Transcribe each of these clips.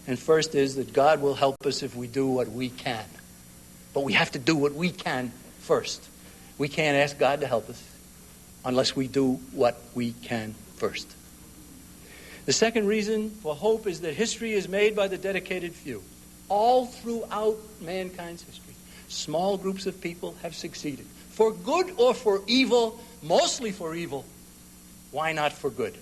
And first is that God will help us if we do what we can. But we have to do what we can first. We can't ask God to help us unless we do what we can first. The second reason for hope is that history is made by the dedicated few. All throughout mankind's history, small groups of people have succeeded. For good or for evil, mostly for evil. Why not for good?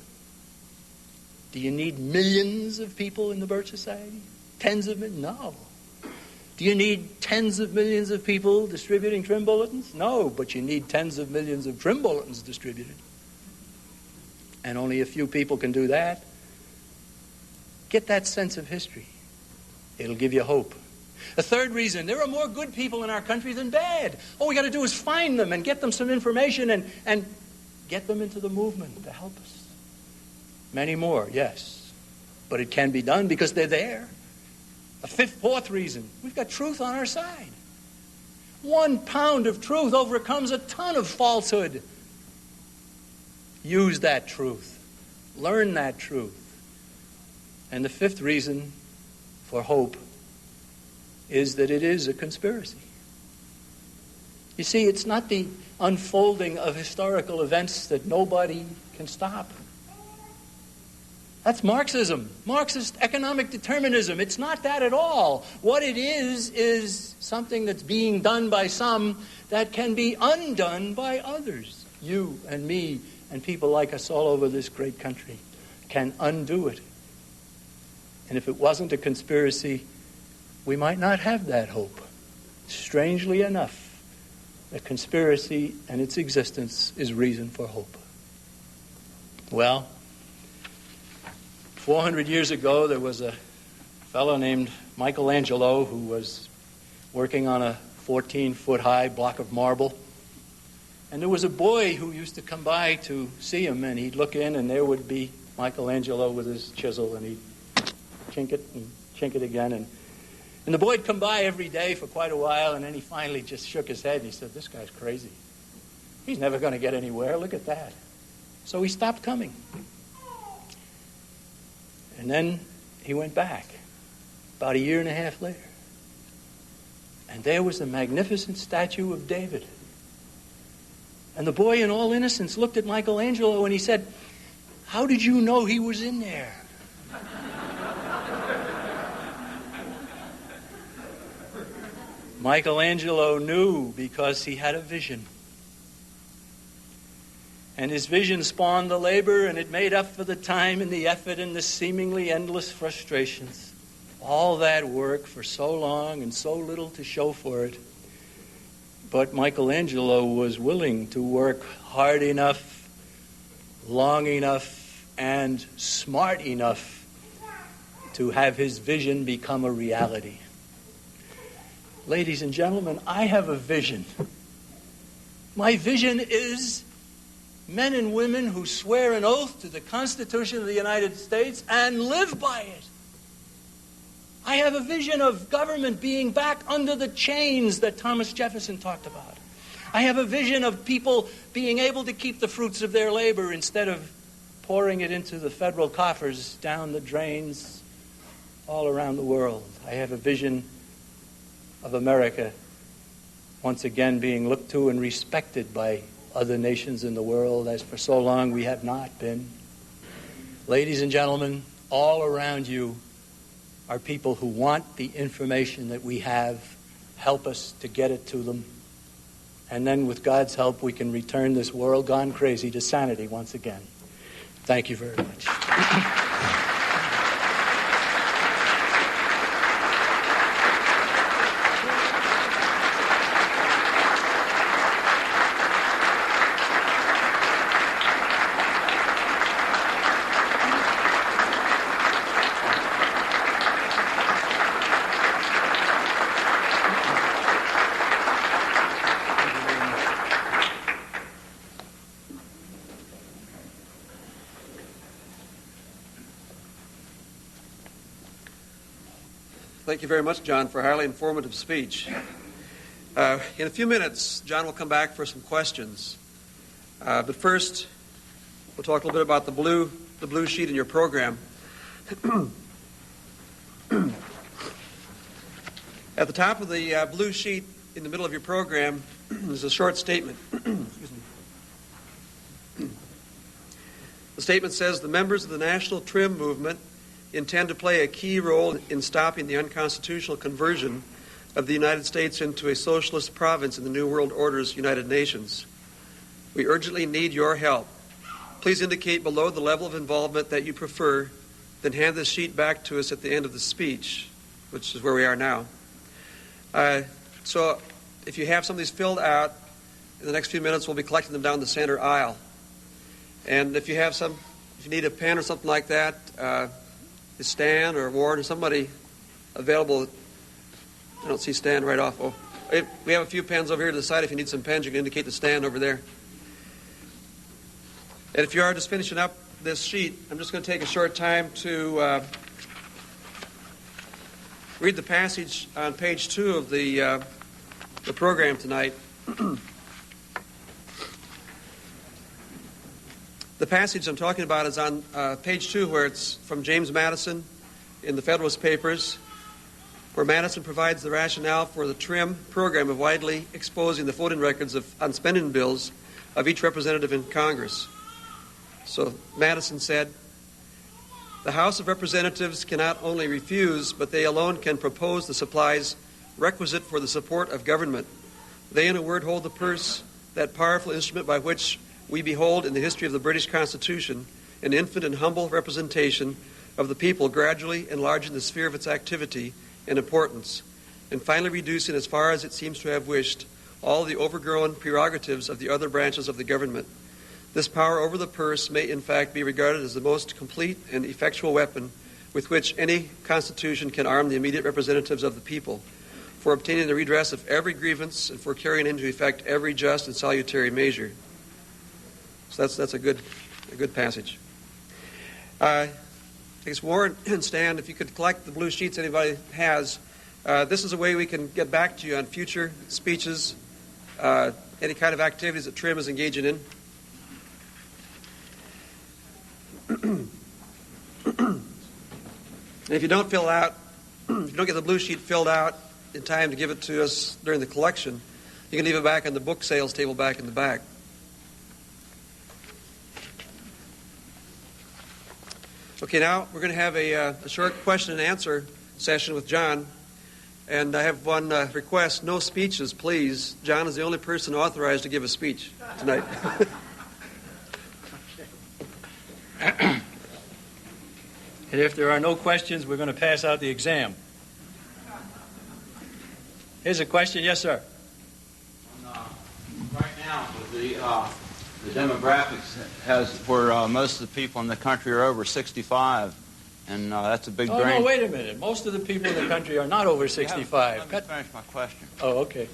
Do you need millions of people in the Birch Society? Tens of millions? No. Do you need tens of millions of people distributing trim bulletins? No, but you need tens of millions of trim bulletins distributed. And only a few people can do that. Get that sense of history. It'll give you hope. A third reason, there are more good people in our country than bad. All we got to do is find them and get them some information and get them into the movement to help us. Many more, yes. But it can be done because they're there. A fourth reason, we've got truth on our side. 1 pound of truth overcomes a ton of falsehood. Use that truth. Learn that truth. And the fifth reason for hope is that it is a conspiracy. You see, it's not the unfolding of historical events that nobody can stop. That's Marxism, Marxist economic determinism. It's not that at all. What it is something that's being done by some that can be undone by others. You and me and people like us all over this great country can undo it. And if it wasn't a conspiracy, we might not have that hope. Strangely enough, the conspiracy and its existence is reason for hope. Well, 400 years ago, there was a fellow named Michelangelo who was working on a 14-foot-high block of marble. And there was a boy who used to come by to see him, and he'd look in, and there would be Michelangelo with his chisel, and he'd chink it again. And the boy would come by every day for quite a while, and then he finally just shook his head, and he said, "This guy's crazy. He's never going to get anywhere. Look at that." So he stopped coming. And then he went back about 1.5 years later. And there was a magnificent statue of David. And the boy, in all innocence, looked at Michelangelo and he said, "How did you know he was in there?" Michelangelo knew because he had a vision. And his vision spawned the labor, and it made up for the time and the effort and the seemingly endless frustrations. All that work for so long and so little to show for it. But Michelangelo was willing to work hard enough, long enough, and smart enough to have his vision become a reality. Ladies and gentlemen, I have a vision. My vision is men and women who swear an oath to the Constitution of the United States and live by it. I have a vision of government being back under the chains that Thomas Jefferson talked about. I have a vision of people being able to keep the fruits of their labor instead of pouring it into the federal coffers down the drains all around the world. I have a vision of America once again being looked to and respected by other nations in the world, as for so long we have not been. Ladies and gentlemen, all around you are people who want the information that we have. Help us to get it to them. And then with God's help, we can return this world gone crazy to sanity once again. Thank you very much. Thank you very much, John, for a highly informative speech. In a few minutes, John will come back for some questions. But first, we'll talk a little bit about the blue sheet in your program. At the top of the blue sheet in the middle of your program is a short statement. Excuse me. The statement says, the members of the National Trim Movement intend to play a key role in stopping the unconstitutional conversion of the United States into a socialist province in the New World Order's United Nations. We urgently need your help. Please indicate below the level of involvement that you prefer, then hand this sheet back to us at the end of the speech, which is where we are now. So if you have some of these filled out, in the next few minutes we'll be collecting them down the center aisle. And if you need a pen or something like that, is Stan or Warren or somebody available? I don't see Stan right off. Oh, we have a few pens over here to the side. If you need some pens, you can indicate the stand over there. And if you are just finishing up this sheet, I'm just going to take a short time to read the passage on page 2 of the program tonight. The passage I'm talking about is on page 2, where it's from James Madison in the Federalist Papers, where Madison provides the rationale for the TRIM program of widely exposing the voting records on spending bills of each representative in Congress. So Madison said, the House of Representatives cannot only refuse, but they alone can propose the supplies requisite for the support of government. They, in a word, hold the purse, that powerful instrument by which we behold in the history of the British Constitution an infant and humble representation of the people, gradually enlarging the sphere of its activity and importance, and finally reducing, as far as it seems to have wished, all the overgrown prerogatives of the other branches of the government. This power over the purse may, in fact, be regarded as the most complete and effectual weapon with which any constitution can arm the immediate representatives of the people, for obtaining the redress of every grievance and for carrying into effect every just and salutary measure. So that's a good passage. I guess Warren and Stan, if you could collect the blue sheets anybody has, this is a way we can get back to you on future speeches, any kind of activities that TRIM is engaging in. And if you don't get the blue sheet filled out in time to give it to us during the collection, you can leave it back on the book sales table back in the back. Okay, now we're going to have a short question and answer session with John. And I have one request: no speeches, please. John is the only person authorized to give a speech tonight. And if there are no questions, we're going to pass out the exam. Here's a question. Yes, sir. Right now, the demographics has where most of the people in the country are over 65, and that's a big drain. No, wait a minute. Most of the people in the country are not over 65. Let me finish my question. Oh, okay.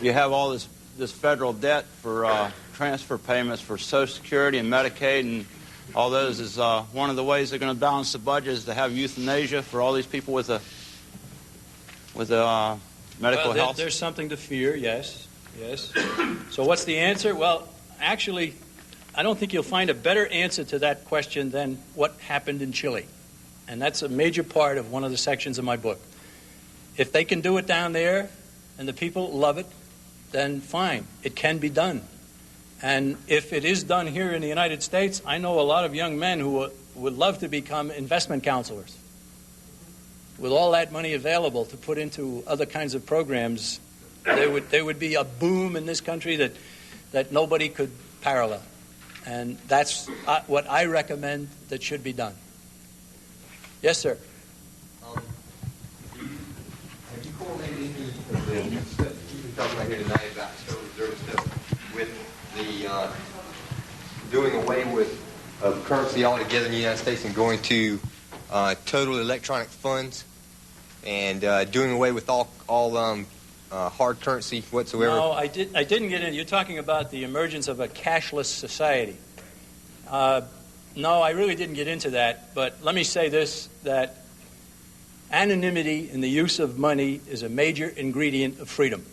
You have all this federal debt for transfer payments for Social Security and Medicaid, and all those is one of the ways they're going to balance the budget is to have euthanasia for all these people with a medical health. There's something to fear, yes. So what's the answer? Well, actually, I don't think you'll find a better answer to that question than what happened in Chile. And that's a major part of one of the sections of my book. If they can do it down there and the people love it, then fine, it can be done. And if it is done here in the United States, I know a lot of young men who would love to become investment counselors. With all that money available to put into other kinds of programs, there would be a boom in this country that nobody could parallel. And that's what I recommend that should be done. Yes, sir. Have you correlated any of the stuff you've been talking about here tonight about Federal Reserve stuff with the doing away with currency altogether in the United States and going to total electronic funds and doing away with all hard currency whatsoever? No, I didn't get in. You're talking about the emergence of a cashless society. No, I really didn't get into that. But let me say this, that anonymity in the use of money is a major ingredient of freedom.